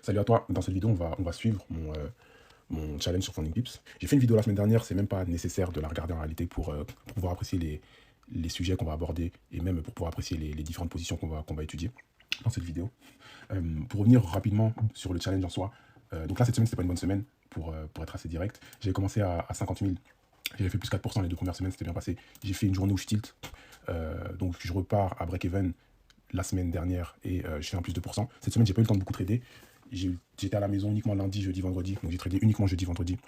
Salut à toi, dans cette vidéo on va suivre mon challenge sur Funding Pips. J'ai fait une vidéo la semaine dernière, c'est même pas nécessaire de la regarder en réalité pour pouvoir apprécier les sujets qu'on va aborder et même pour pouvoir apprécier les différentes positions qu'on va étudier dans cette vidéo. Pour revenir rapidement sur le challenge en soi, donc là cette semaine c'était pas une bonne semaine pour être assez direct. J'ai commencé à 50 000, j'avais fait plus 4% les deux premières semaines, c'était bien passé. J'ai fait une journée où je tilt, donc je repars à break-even la semaine dernière et je fais un plus 2%. Cette semaine j'ai pas eu le temps de beaucoup trader. J'étais à la maison uniquement lundi, jeudi, vendredi. Donc j'ai tradé uniquement jeudi, vendredi.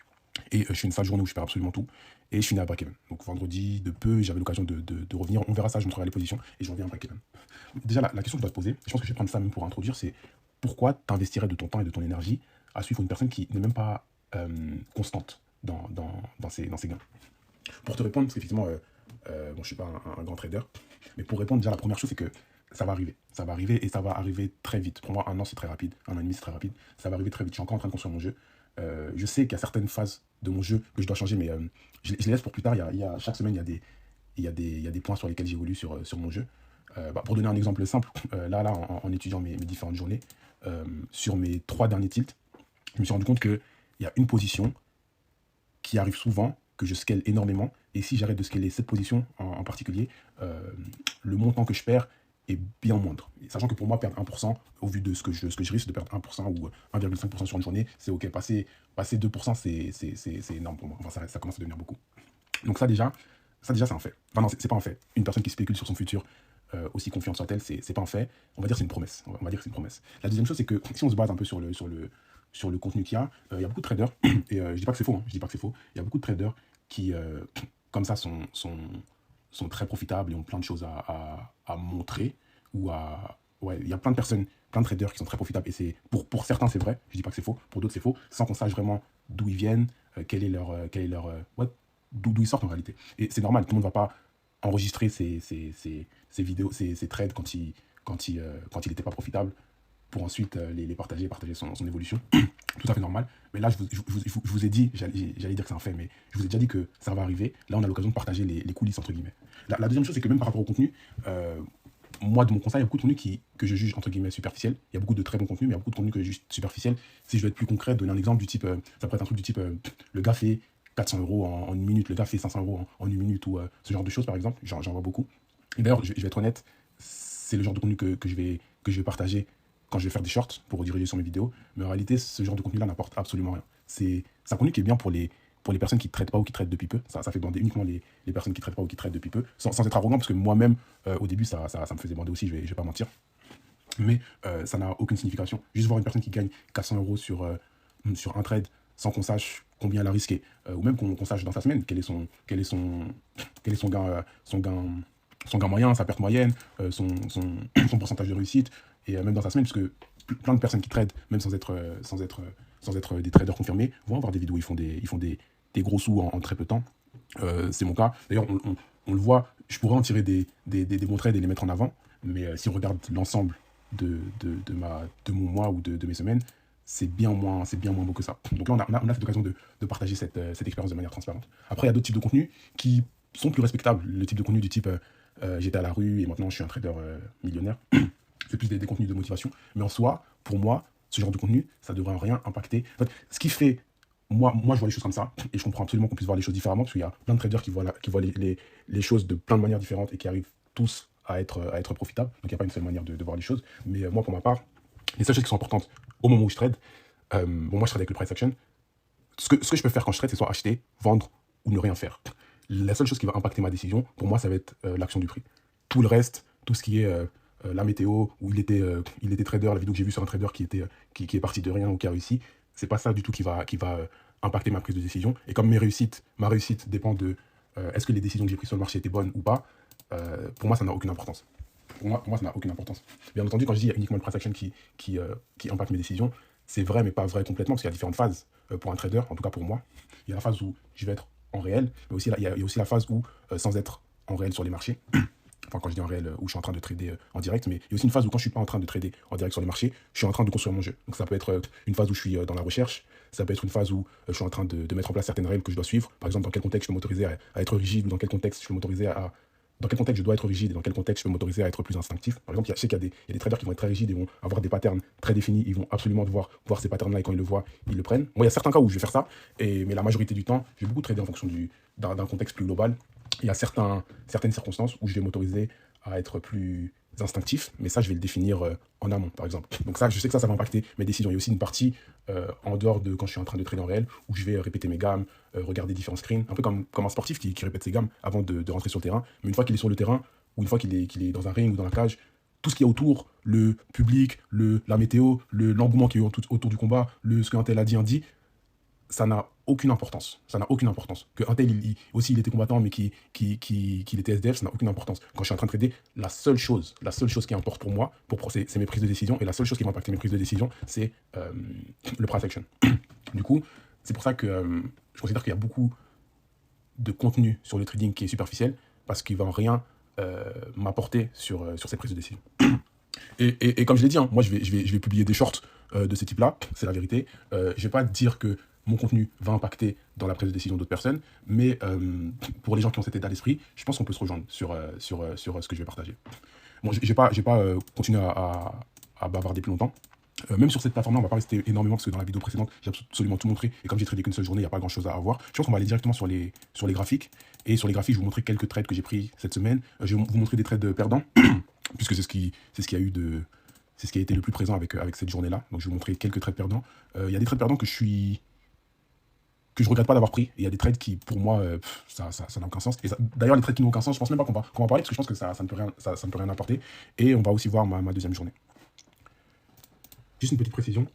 Et je fais une sale journée où je perds absolument tout. Et je finis à break-even. Donc vendredi, de peu, j'avais l'occasion de revenir. On verra ça, je montrerai les positions. Et je reviens à break-even. Déjà, la question que tu dois te poser, je pense que je vais prendre ça même pour introduire, c'est pourquoi tu investirais de ton temps et de ton énergie à suivre une personne qui n'est même pas constante dans ses gains. Pour te répondre, parce qu'effectivement, bon, je ne suis pas un grand trader, mais pour répondre, déjà, la première chose, c'est que ça va arriver. Ça va arriver et ça va arriver très vite. Pour moi, un an, c'est très rapide. Un an et demi, c'est très rapide. Ça va arriver très vite. Je suis encore en train de construire mon jeu. Je sais qu'il y a certaines phases de mon jeu que je dois changer, mais je les laisse pour plus tard. Chaque semaine, il y a des points sur lesquels j'évolue sur mon jeu. Pour donner un exemple simple, en étudiant mes différentes journées, sur mes 3 derniers tilts, je me suis rendu compte qu'il y a une position qui arrive souvent, que je scale énormément, et si j'arrête de scaler cette position en particulier, le montant que je perds est bien moindre. Sachant que pour moi, perdre 1%, au vu de ce que je risque de perdre 1% ou 1,5% sur une journée, c'est ok. Passer 2%, c'est énorme pour moi. Enfin, ça commence à devenir beaucoup. Donc ça déjà c'est un fait. Enfin non, c'est pas un fait. Une personne qui spécule sur son futur, aussi confiante soit-elle, c'est pas un fait. On va dire que c'est une promesse. On va dire que c'est une promesse. La deuxième chose, c'est que si on se base un peu sur le contenu qu'il y a, il y a beaucoup de traders, et je dis pas que c'est faux, je dis pas que c'est faux, il y a beaucoup de traders qui, comme ça, sont très profitables et ont plein de choses à montrer, ou à... Ouais, il y a plein de personnes, plein de traders qui sont très profitables, et c'est pour certains c'est vrai, je dis pas que c'est faux, pour d'autres c'est faux, sans qu'on sache vraiment d'où ils viennent, ouais, d'où ils sortent en réalité. Et c'est normal, tout le monde ne va pas enregistrer ses vidéos, ses trades quand il n'était pas profitable, pour ensuite les partager, partager son évolution. Tout à fait normal. Mais là, je vous ai dit, j'allais dire que c'est un fait, mais je vous ai déjà dit que ça va arriver. Là, on a l'occasion de partager les coulisses, entre guillemets. La deuxième chose, c'est que même par rapport au contenu, moi, de mon conseil, il y a beaucoup de contenu que je juge, entre guillemets, superficiel. Il y a beaucoup de très bons contenus, mais il y a beaucoup de contenu que je juge superficiel. Si je dois être plus concret, donner un exemple du type, ça pourrait être un truc du type, le gars fait 400 € en une minute, le gars fait 500 € en une minute, ou ce genre de choses, par exemple. J'en vois beaucoup. Et d'ailleurs, je vais être honnête, c'est le genre de contenu que je vais partager quand je vais faire des shorts pour rediriger sur mes vidéos. Mais en réalité, ce genre de contenu-là n'apporte absolument rien. C'est un contenu qui est bien pour les personnes qui ne traitent pas ou qui traitent depuis peu. Ça fait bander uniquement les personnes qui ne traitent pas ou qui traitent depuis peu. Sans être arrogant, parce que moi-même, au début, ça me faisait bander aussi, je vais pas mentir. Mais ça n'a aucune signification. Juste voir une personne qui gagne 400 € sur un trade sans qu'on sache combien elle a risqué, ou même qu'on sache dans sa semaine quel est son gain moyen, sa perte moyenne, son pourcentage de réussite, et même dans sa semaine, parce que plein de personnes qui tradent, même sans être des traders confirmés, vont avoir des vidéos où ils font des gros sous en très peu de temps. C'est mon cas. D'ailleurs, on le voit, je pourrais en tirer des bons trades et les mettre en avant, mais si on regarde l'ensemble de mon mois ou de mes semaines, c'est bien moins beau que ça. Donc là, on a cette occasion de partager cette expérience de manière transparente. Après, il y a d'autres types de contenus qui sont plus respectables. Le type de contenu du type j'étais à la rue et maintenant je suis un trader millionnaire. C'est plus des contenus de motivation. Mais en soi, pour moi, ce genre de contenu, ça ne devrait en rien impacter. En fait, ce qui fait... Moi, je vois les choses comme ça, et je comprends absolument qu'on puisse voir les choses différemment, parce qu'il y a plein de traders qui voient les choses de plein de manières différentes et qui arrivent tous à être profitables. Donc il n'y a pas une seule manière de voir les choses. Mais moi, pour ma part, les seules choses qui sont importantes au moment où je trade, moi je trade avec le price action. Ce que je peux faire quand je trade, c'est soit acheter, vendre ou ne rien faire. La seule chose qui va impacter ma décision, pour moi, ça va être l'action du prix. Tout le reste, tout ce qui est la météo, où il était trader, la vidéo que j'ai vue sur un trader qui est parti de rien ou qui a réussi, c'est pas ça du tout qui va impacter ma prise de décision. Et comme ma réussite dépend de est-ce que les décisions que j'ai prises sur le marché étaient bonnes ou pas, pour moi, ça n'a aucune importance. Pour moi, ça n'a aucune importance. Bien entendu, quand je dis qu'il y a uniquement le price action qui impacte mes décisions, c'est vrai, mais pas vrai complètement, parce qu'il y a différentes phases pour un trader, en tout cas pour moi. Il y a la phase où je vais être en réel, mais aussi, il y a aussi la phase où, sans être en réel sur les marchés, enfin quand je dis en réel, où je suis en train de trader en direct, mais il y a aussi une phase où quand je ne suis pas en train de trader en direct sur les marchés, je suis en train de construire mon jeu. Donc ça peut être une phase où je suis dans la recherche, ça peut être une phase où je suis en train de mettre en place certaines règles que je dois suivre. Par exemple, dans quel contexte je peux m'autoriser à être rigide, ou dans quel contexte je peux m'autoriser à dans quel contexte je dois être rigide et dans quel contexte je peux m'autoriser à être plus instinctif. Par exemple, je sais qu'il y a des traders qui vont être très rigides et vont avoir des patterns très définis. Ils vont absolument devoir voir ces patterns-là et quand ils le voient, ils le prennent. Moi, il y a certains cas où je vais faire ça, mais la majorité du temps, je vais beaucoup trader en fonction d'un contexte plus global. Il y a certaines circonstances où je vais m'autoriser à être plus instinctif, mais ça, je vais le définir en amont, par exemple. Donc ça, je sais que ça va impacter mes décisions. Il y a aussi une partie en dehors de quand je suis en train de trader en réel, où je vais répéter mes gammes, regarder différents screens, un peu comme un sportif qui répète ses gammes avant de rentrer sur le terrain. Mais une fois qu'il est sur le terrain, ou une fois qu'il est dans un ring ou dans la cage, tout ce qui est autour, le public, la météo, l'engouement qui est autour du combat, ce qu'un tel a dit, ça n'a aucune importance. Ça n'a aucune importance. Qu'un tel, il était combattant, mais qu'il était SDF, ça n'a aucune importance. Quand je suis en train de trader, la seule chose qui importe pour moi, c'est mes prises de décision. Et la seule chose qui va impacter mes prises de décision, c'est le price action. Du coup, c'est pour ça que je considère qu'il y a beaucoup de contenu sur le trading qui est superficiel, parce qu'il ne va en rien m'apporter sur ces prises de décision. Et comme je l'ai dit, hein, moi je vais publier des shorts de ce type-là, c'est la vérité. Je ne vais pas dire que mon contenu va impacter dans la prise de décision d'autres personnes, mais pour les gens qui ont cet état d'esprit, je pense qu'on peut se rejoindre sur ce que je vais partager. Bon, je vais pas continuer à bavarder plus longtemps. Même sur cette plateforme-là, on va pas rester énormément parce que dans la vidéo précédente, j'ai absolument tout montré. Et comme j'ai tradé qu'une seule journée, il n'y a pas grand-chose à voir. Je pense qu'on va aller directement sur les graphiques. Et sur les graphiques, je vais vous montrer quelques trades que j'ai pris cette semaine. Je vais vous montrer des trades perdants, puisque c'est ce qui a été le plus présent avec cette journée-là. Donc je vais vous montrer quelques trades perdants. Il y a des trades perdants que je regrette pas d'avoir pris. Et il y a des trades qui, pour moi, ça n'a aucun sens. Et d'ailleurs, les trades qui n'ont aucun sens, je pense même pas qu'on va en parler parce que je pense que ça ne peut rien apporter. Et on va aussi voir ma deuxième journée. Juste une petite précision.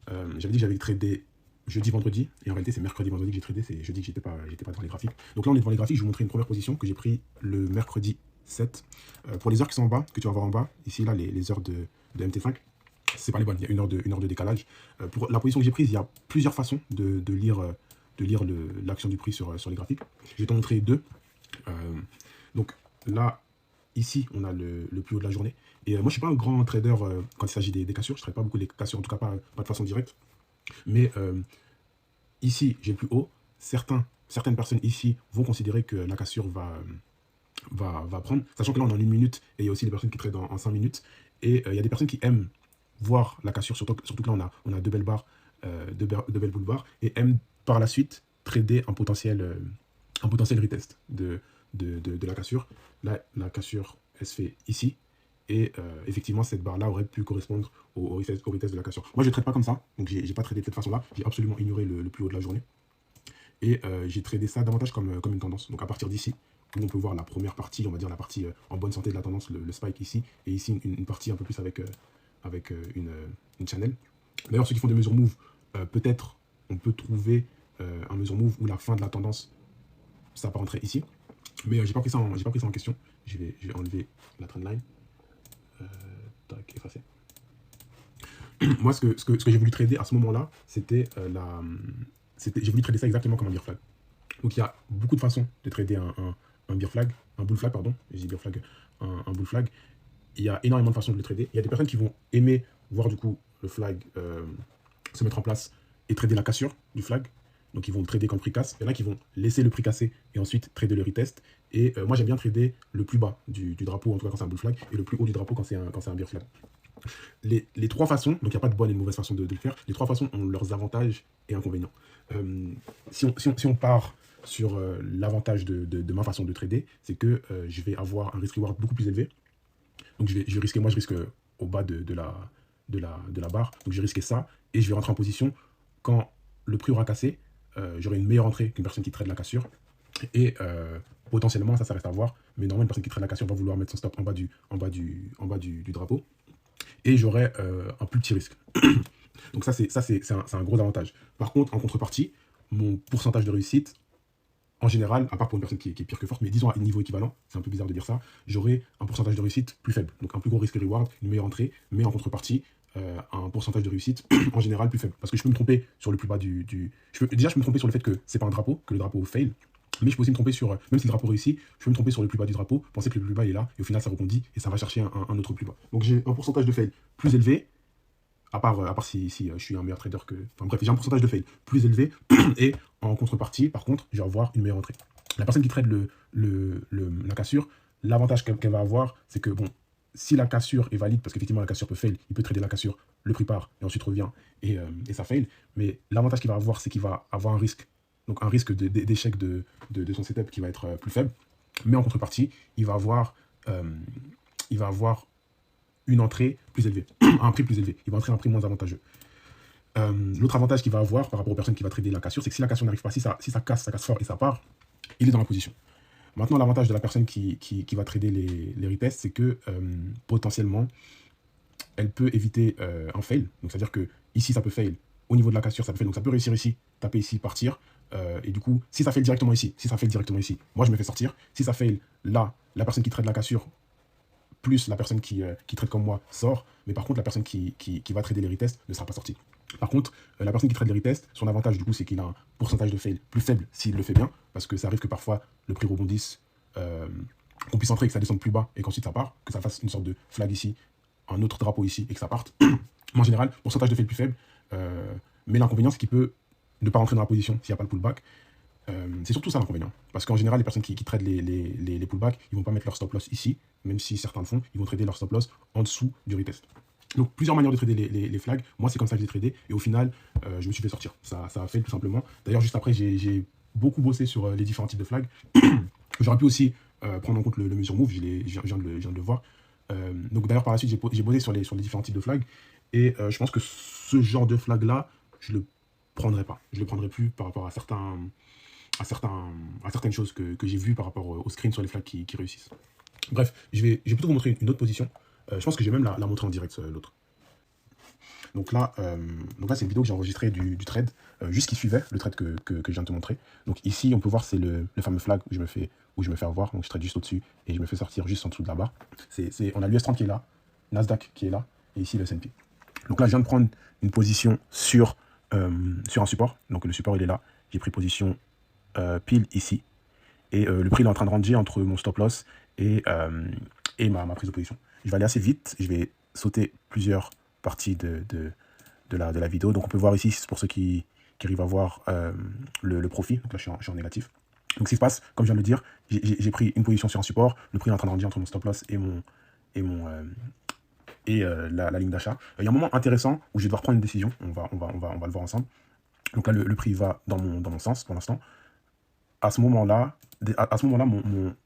J'avais dit que j'avais tradé jeudi, vendredi. Et en réalité, c'est mercredi, vendredi que j'ai tradé. C'est jeudi que j'étais pas devant les graphiques. Donc là, on est devant les graphiques. Je vais vous montrer une première position que j'ai pris le mercredi 7. Pour les heures qui sont en bas, que tu vas voir en bas, ici, là, les heures de MT5, c'est pas les bonnes. Il y a une heure de décalage. Pour la position que j'ai prise, il y a plusieurs façons de lire l'action du prix sur les graphiques. Je vais t'en montrer deux. Donc là, ici, on a le plus haut de la journée. Et moi, je ne suis pas un grand trader quand il s'agit des cassures. Je ne trade pas beaucoup les cassures, en tout cas pas de façon directe. Mais ici, j'ai le plus haut. Certaines personnes ici vont considérer que la cassure va prendre. Sachant que là, on est en 1 minute et il y a aussi des personnes qui tradent en 5 minutes. Et il y a des personnes qui aiment voir la cassure, surtout que là, on a deux belles barres, deux belles boules barres, et aiment par la suite trader un potentiel retest de la cassure. Là, la cassure, elle se fait ici. Et effectivement, cette barre-là aurait pu correspondre au retest de la cassure. Moi, je ne trade pas comme ça, donc je n'ai pas tradé de cette façon-là. J'ai absolument ignoré le plus haut de la journée. Et j'ai tradé ça davantage comme une tendance. Donc à partir d'ici, où on peut voir la première partie, on va dire la partie en bonne santé de la tendance, le spike ici, et ici une partie un peu plus avec une channel. D'ailleurs, ceux qui font des mesures move, peut-être on peut trouver un mesure move où la fin de la tendance, ça peut rentrer ici. Mais j'ai pas pris ça en question. Je vais enlever la trendline. Tac, effacer. Moi, ce que j'ai voulu trader à ce moment-là, c'était j'ai voulu trader ça exactement comme un bear flag. Donc il y a beaucoup de façons de trader un bear flag, un bull flag, pardon. Je dis bear flag, un bull flag. Il y a énormément de façons de le trader. Il y a des personnes qui vont aimer voir du coup le flag se mettre en place et trader la cassure du flag. Donc ils vont trader quand le prix casse. Il y en a qui vont laisser le prix casser et ensuite trader le retest. Et moi j'aime bien trader le plus bas du drapeau, en tout cas quand c'est un bull flag, et le plus haut du drapeau quand c'est un bear flag. Les trois façons, donc il n'y a pas de bonne et de mauvaise façon de le faire, les trois façons ont leurs avantages et inconvénients. Si on part sur l'avantage de ma façon de trader, c'est que je vais avoir un risk-reward beaucoup plus élevé. Donc je risque au bas de la barre, donc je vais risquer ça, et je vais rentrer en position quand le prix aura cassé. J'aurai une meilleure entrée qu'une personne qui trade la cassure. Et potentiellement, ça reste à voir. Mais normalement, une personne qui trade la cassure va vouloir mettre son stop en bas du drapeau. Et j'aurai un plus petit risque. Donc ça, c'est un gros avantage. Par contre, en contrepartie, mon pourcentage de réussite, en général, à part pour une personne qui est pire que forte, mais disons à un niveau équivalent, c'est un peu bizarre de dire ça, j'aurai un pourcentage de réussite plus faible. Donc un plus gros risque reward, une meilleure entrée, mais en contrepartie, un pourcentage de réussite en général plus faible. Parce que je peux me tromper sur le plus bas je peux me tromper sur le fait que c'est pas un drapeau, que le drapeau fail. Mais je peux aussi me tromper sur, même si le drapeau réussit, je peux me tromper sur le plus bas du drapeau, penser que le plus bas est là, et au final ça rebondit, et ça va chercher un autre plus bas. Donc j'ai un pourcentage de fail plus élevé, à part si je suis un meilleur trader que... Enfin bref, j'ai un pourcentage de fail plus élevé, et en contrepartie, par contre, je vais avoir une meilleure entrée. La personne qui trade la cassure, L'avantage qu'elle va avoir, c'est que, bon, si la cassure est valide, parce qu'effectivement la cassure peut fail, il peut trader la cassure, le prix part, et ensuite revient, et ça fail. Mais l'avantage qu'il va avoir, c'est qu'il va avoir un risque, donc un risque d'échec de son setup qui va être plus faible. Mais en contrepartie, il va avoir une entrée plus élevée, un prix plus élevé. Il va entrer à un prix moins avantageux. L'autre avantage qu'il va avoir par rapport aux personnes qui vont trader la cassure, c'est que si la cassure n'arrive pas, si ça casse fort et ça part, il est dans la position. Maintenant, l'avantage de la personne qui va trader les retests, c'est que potentiellement, elle peut éviter un fail. Donc, c'est-à-dire que ici, ça peut fail. Au niveau de la cassure, ça peut fail. Donc, ça peut réussir ici, taper ici, partir. Et du coup, si ça fail directement ici, moi, je me fais sortir. Si ça fail là, la personne qui trade la cassure, plus la personne qui trade comme moi, sort. Mais par contre, la personne qui va trader les retests ne sera pas sortie. Par contre, la personne qui trade les retests, son avantage, du coup, c'est qu'il a un pourcentage de fail plus faible s'il le fait bien. Parce que ça arrive que parfois, le prix rebondisse, qu'on puisse entrer et que ça descende plus bas et qu'ensuite ça part, que ça fasse une sorte de flag ici, un autre drapeau ici et que ça parte. Mais en général, pourcentage de fail plus faible. Mais l'inconvénient, c'est qu'il peut ne pas rentrer dans la position s'il n'y a pas le pullback. C'est surtout ça l'inconvénient. Parce qu'en général, les personnes qui tradent les pullbacks, ils ne vont pas mettre leur stop loss ici, même si certains le font, ils vont trader leur stop loss en dessous du retest. Donc plusieurs manières de trader les flags. Moi, c'est comme ça que j'ai tradé. Et au final, je me suis fait sortir. Ça a fait tout simplement. D'ailleurs, juste après, j'ai beaucoup bossé sur les différents types de flags. J'aurais pu aussi prendre en compte le measure move. Je viens de le voir. Donc d'ailleurs, par la suite, j'ai bossé sur les différents types de flags. Et je pense que ce genre de flag-là, je le prendrai pas. Je le prendrai plus par rapport à certaines choses que j'ai vues par rapport au screen sur les flags qui réussissent. Bref, je vais plutôt vous montrer une autre position. Je pense que je vais même la montrer en direct, l'autre. Donc là, c'est une vidéo que j'ai enregistrée du trade, juste qui suivait le trade que je viens de te montrer. Donc ici, on peut voir, c'est le fameux flag où je me fais avoir. Donc je trade juste au-dessus et je me fais sortir juste en dessous de la barre. On a l'US 30 qui est là, Nasdaq qui est là, et ici le S&P. Donc là, je viens de prendre une position sur un support. Donc le support, il est là. J'ai pris position pile ici. Et le prix il est en train de ranger entre mon stop loss et ma prise de position. Je vais aller assez vite. Je vais sauter plusieurs parties de la vidéo. Donc on peut voir ici, c'est pour ceux qui arrivent à voir le profit. Donc là, je suis en négatif. Donc ce qui se passe, comme je viens de le dire, j'ai pris une position sur un support. Le prix est en train de ranger entre mon stop loss et la ligne d'achat. Il y a un moment intéressant où je vais devoir prendre une décision. On va le voir ensemble. Donc là, le prix va dans mon sens pour l'instant. À ce moment-là,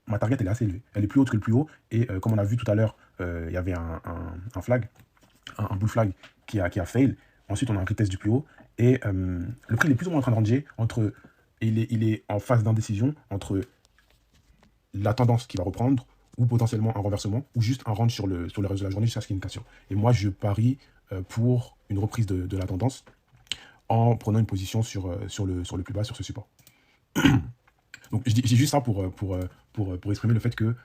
ma target elle est assez élevée. Elle est plus haute que le plus haut. Et comme on a vu tout à l'heure, il y avait un flag, un bull flag qui a fail. Ensuite, on a un retest du plus haut. Et le prix il est plus ou moins en train de ranger entre... Il est en phase d'indécision entre la tendance qui va reprendre ou potentiellement un renversement ou juste un range sur le reste de la journée jusqu'à ce qu'il y ait une cassure. Et moi, je parie pour une reprise de la tendance en prenant une position sur le plus bas, sur ce support. Donc, je dis juste ça pour exprimer le fait que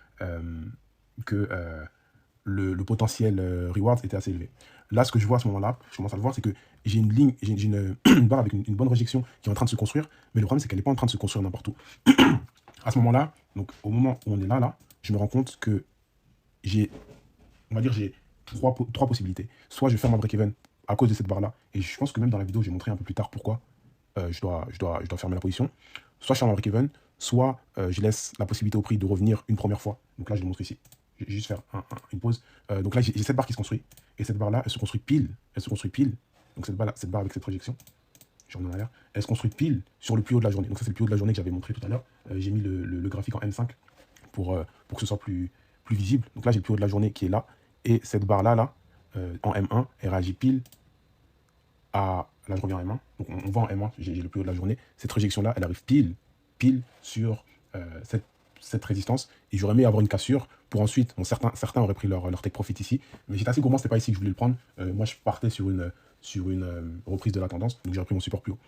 le potentiel reward était assez élevé. Là, ce que je vois à ce moment-là, je commence à le voir, c'est que j'ai une ligne, j'ai une barre avec une bonne rejection qui est en train de se construire, mais le problème, c'est qu'elle n'est pas en train de se construire n'importe où. À ce moment-là, donc au moment où on est là, je me rends compte que j'ai trois possibilités. Soit je ferme un break-even à cause de cette barre-là, et je pense que même dans la vidéo, je vais montrer un peu plus tard pourquoi je dois fermer la position. Soit je ferme un break-even, soit je laisse la possibilité au prix de revenir une première fois. Donc là, je le montre ici. Je vais juste faire une pause. Donc là, j'ai cette barre qui se construit. Et cette barre-là, elle se construit pile. Donc cette barre avec cette projection, je reviens en arrière, elle se construit pile sur le plus haut de la journée. Donc ça, c'est le plus haut de la journée que j'avais montré tout à l'heure. J'ai mis le graphique en M5 pour que ce soit plus visible. Donc là, j'ai le plus haut de la journée qui est là. Et cette barre-là, en M1, elle réagit pile à... Là, je reviens en M1. Donc on voit en M1, j'ai le plus haut de la journée. Cette projection-là, elle arrive pile sur cette résistance. Et j'aurais aimé avoir une cassure pour ensuite... Bon, certains auraient pris leur take profit ici. Mais j'étais assez gourmand, c'était pas ici que je voulais le prendre. Moi, je partais sur une reprise de la tendance. Donc j'aurais pris mon support plus haut.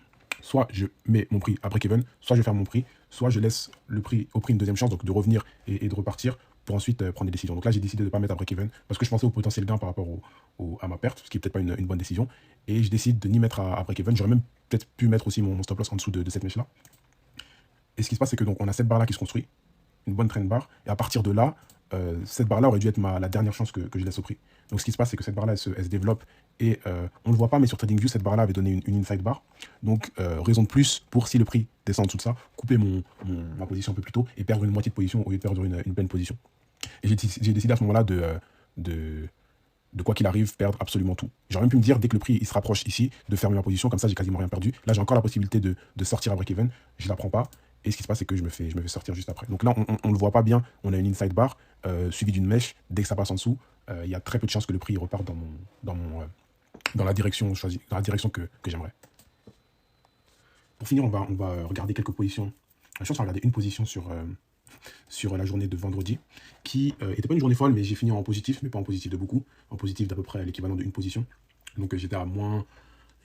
Soit je mets mon prix à break-even, soit je ferme mon prix, soit je laisse le prix au prix une deuxième chance, donc de revenir et de repartir pour ensuite prendre des décisions. Donc là, j'ai décidé de ne pas mettre à break-even parce que je pensais au potentiel gain par rapport à ma perte, ce qui n'est peut-être pas une bonne décision. Et je décide de n'y mettre à break-even. J'aurais même peut-être pu mettre aussi mon stop loss en dessous de cette mèche-là. Et ce qui se passe, c'est que donc on a cette barre-là qui se construit, une bonne trend bar, et à partir de là, cette barre-là aurait dû être la dernière chance que je laisse au prix. Donc ce qui se passe, c'est que cette barre-là, elle se développe, et on ne le voit pas, mais sur TradingView, cette barre-là avait donné une inside bar. Donc raison de plus pour, si le prix descend en dessous de ça, couper ma position un peu plus tôt et perdre une moitié de position au lieu de perdre une pleine position. Et j'ai décidé à ce moment-là de, de quoi qu'il arrive, perdre absolument tout. J'aurais même pu me dire, dès que le prix il se rapproche ici, de fermer ma position, comme ça j'ai quasiment rien perdu. Là j'ai encore la possibilité de sortir à break-even, je ne la prends pas. Et ce qui se passe, c'est que je me fais sortir juste après. Donc là, on ne le voit pas bien, on a une inside bar suivie d'une mèche. Dès que ça passe en dessous, il y a très peu de chances que le prix reparte dans la direction choisie, dans la direction que j'aimerais. Pour finir, on va regarder quelques positions. Je pense qu'on va regarder une position sur la journée de vendredi, qui n'était pas une journée folle, mais j'ai fini en positif, mais pas en positif de beaucoup, en positif d'à peu près l'équivalent d'une position. Donc j'étais à moins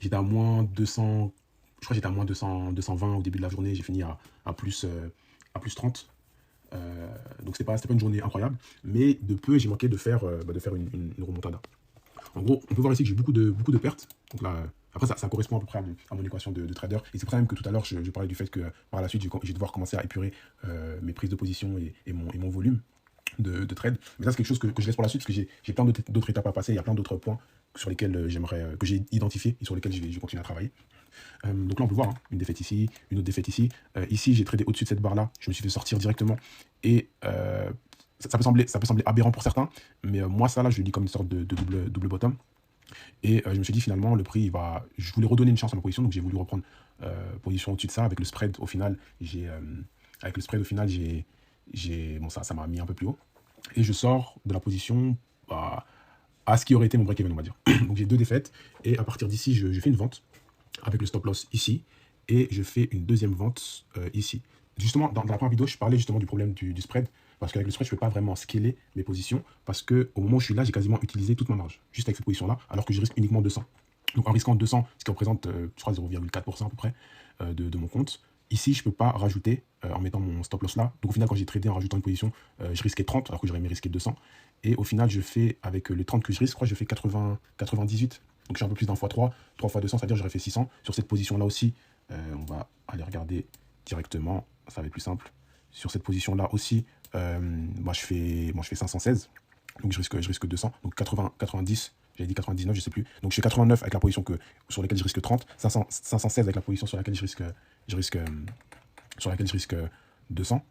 200, je crois que j'étais à moins 220 au début de la journée, j'ai fini à plus 30. Donc c'était pas une journée incroyable, mais de peu j'ai manqué de faire une remontada. En gros, on peut voir ici que j'ai beaucoup de pertes. Donc là, après, ça correspond à peu près à mon équation de trader. Et c'est pour ça même que tout à l'heure, je parlais du fait que par la suite, je vais devoir commencer à épurer mes prises de position et mon volume de trade. Mais ça, c'est quelque chose que je laisse pour la suite, parce que j'ai plein d'autres étapes à passer. Il y a plein d'autres points sur lesquels que j'ai identifiés et sur lesquels je vais continuer à travailler. Donc là, on peut voir une défaite ici, une autre défaite ici. Ici, j'ai tradé au-dessus de cette barre-là. Je me suis fait sortir directement. Et ça peut sembler aberrant pour certains, mais moi, ça, là, je le dis comme une sorte de double bottom. Et je me suis dit, finalement, le prix, je voulais redonner une chance à ma position, donc j'ai voulu reprendre position au-dessus de ça. Avec le spread, au final, bon, ça m'a mis un peu plus haut. Et je sors de la position à ce qui aurait été mon break-even, on va dire. Donc j'ai 2 défaites, et à partir d'ici, je fais une vente avec le stop loss ici, et je fais une deuxième vente ici. Justement, dans la première vidéo, je parlais justement du problème du spread, parce qu'avec le spread, je ne peux pas vraiment scaler mes positions, parce qu'au moment où je suis là, j'ai quasiment utilisé toute ma marge, juste avec cette position-là, alors que je risque uniquement 200. Donc en risquant 200, ce qui représente, je crois, 0,4% à peu près de mon compte, ici, je ne peux pas rajouter en mettant mon stop loss là. Donc au final, quand j'ai tradé en rajoutant une position, je risquais 30, alors que j'aurais aimé risquer 200. Et au final, je fais, avec les 30 que je risque, je crois que je fais 98. Donc je suis un peu plus d'un fois 3 fois 200, c'est-à-dire que j'aurais fait 600. Sur cette position-là aussi, on va aller regarder directement, ça va être plus simple. Sur cette position-là aussi, moi je fais 516, donc je risque 200, donc 90, j'avais dit 99, je sais plus. Donc je fais 89 avec la position sur laquelle je risque 30, 516 avec la position sur laquelle je risque 200.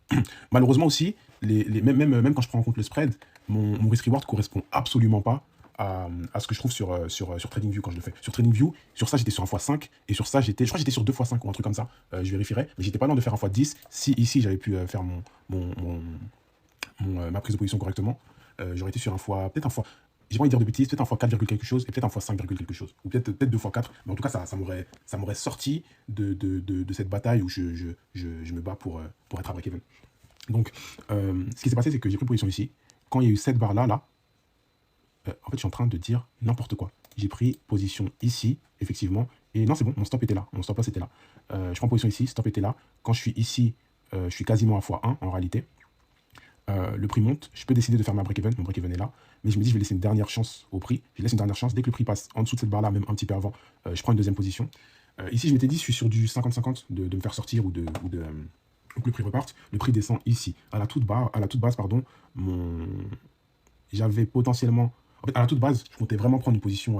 Malheureusement aussi, même quand je prends en compte le spread, mon risk-reward ne correspond absolument pas à ce que je trouve sur TradingView quand je le fais. Sur TradingView, sur ça j'étais sur 1x5, et sur ça je crois que j'étais sur 2x5 ou un truc comme ça, je vérifierai, mais j'étais pas loin de faire 1x10, si ici j'avais pu faire ma prise de position correctement, j'aurais été sur peut-être un fois, j'ai pas envie de dire de bêtises, peut-être un fois 4, quelque chose, et peut-être un fois 5, quelque chose, ou peut-être 2 fois 4, mais en tout cas ça m'aurait sorti de cette bataille où je me bats pour être à break-even. Donc ce qui s'est passé, c'est que j'ai pris position ici, quand il y a eu cette barre là, en fait, je suis en train de dire n'importe quoi. J'ai pris position ici, effectivement. Et non, c'est bon, mon stop était là. Mon stop loss était là. Je prends position ici, stop était là. Quand je suis ici, je suis quasiment à x1 en réalité. Le prix monte. Je peux décider de faire ma break-even. Mon break-even est là. Mais je me dis, je vais laisser une dernière chance au prix. Je laisse une dernière chance. Dès que le prix passe en dessous de cette barre-là, même un petit peu avant, je prends une deuxième position. Ici, je m'étais dit, je suis sur du 50-50 de me faire sortir ou que le prix reparte. Le prix descend ici. À la toute base, j'avais potentiellement... En fait, à la toute base, je comptais vraiment prendre une position,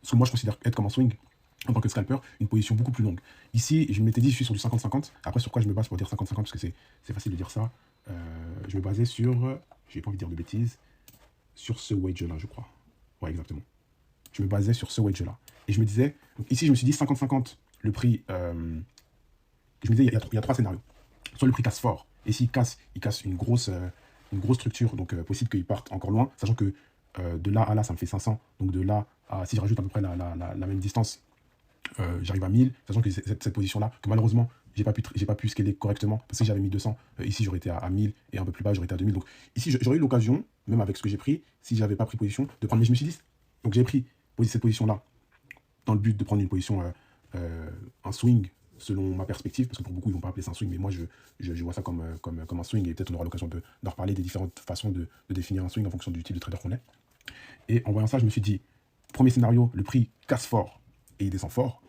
ce que moi je considère être comme un swing en tant que scalper, une position beaucoup plus longue. Ici, je m'étais dit, je suis sur du 50-50. Après, sur quoi je me base pour dire 50-50, parce que c'est facile de dire ça. Je me basais sur, j'ai pas envie de dire de bêtises, sur ce wager-là, je crois. Ouais, exactement. Je me basais sur ce wager-là. Et je me disais, donc ici, je me suis dit 50-50, le prix, je me disais, il y a 3 scénarios. Soit le prix casse fort, et s'il casse, il casse une grosse structure, donc possible qu'il parte encore loin, sachant que de là à là, ça me fait 500. Donc de là à, si je rajoute à peu près la même distance, j'arrive à 1000. Sachant que cette position-là, que malheureusement, j'ai pas pu scaler correctement. Parce que j'avais mis 200. Ici, j'aurais été à 1000. Et un peu plus bas, j'aurais été à 2000. Donc ici, j'aurais eu l'occasion, même avec ce que j'ai pris, si j'avais pas pris position, de prendre. Mais je me suis dit, donc j'ai pris cette position-là dans le but de prendre une position, un swing, selon ma perspective, parce que pour beaucoup, ils ne vont pas appeler ça un swing, mais moi, je vois ça comme un swing, et peut-être on aura l'occasion d'en reparler des différentes façons de définir un swing en fonction du type de trader qu'on est. Et en voyant ça, je me suis dit, premier scénario, le prix casse fort et il descend fort.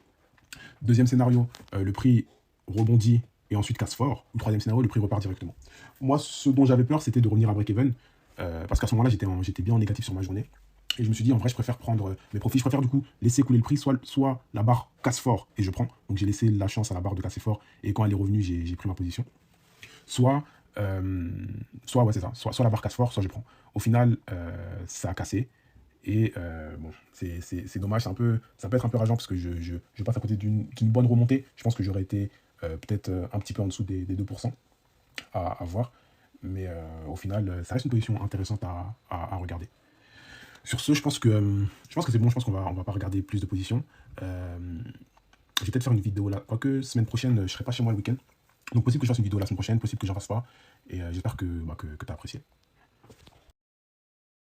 Deuxième scénario, le prix rebondit et ensuite casse fort. Ou troisième scénario, le prix repart directement. Moi, ce dont j'avais peur, c'était de revenir à break-even, parce qu'à ce moment-là, j'étais bien en négatif sur ma journée. Et je me suis dit, en vrai, je préfère prendre mes profits. Je préfère du coup laisser couler le prix, soit la barre casse fort et je prends. Donc j'ai laissé la chance à la barre de casser fort. Et quand elle est revenue, j'ai pris ma position. Soit soit, ouais, c'est ça, soit la barre casse fort, soit je prends. Au final, ça a cassé. Et bon, c'est dommage, ça peut être un peu rageant parce que je passe à côté d'une bonne remontée. Je pense que j'aurais été peut-être un petit peu en dessous des 2% à voir. Mais au final, ça reste une position intéressante à regarder. Sur ce, je pense que c'est bon, je pense qu'on va pas regarder plus de positions. Je vais peut-être faire une vidéo là. Quoique, semaine prochaine, je serai pas chez moi le week-end. Donc possible que je fasse une vidéo la semaine prochaine, possible que j'en fasse pas. Et j'espère que tu as apprécié.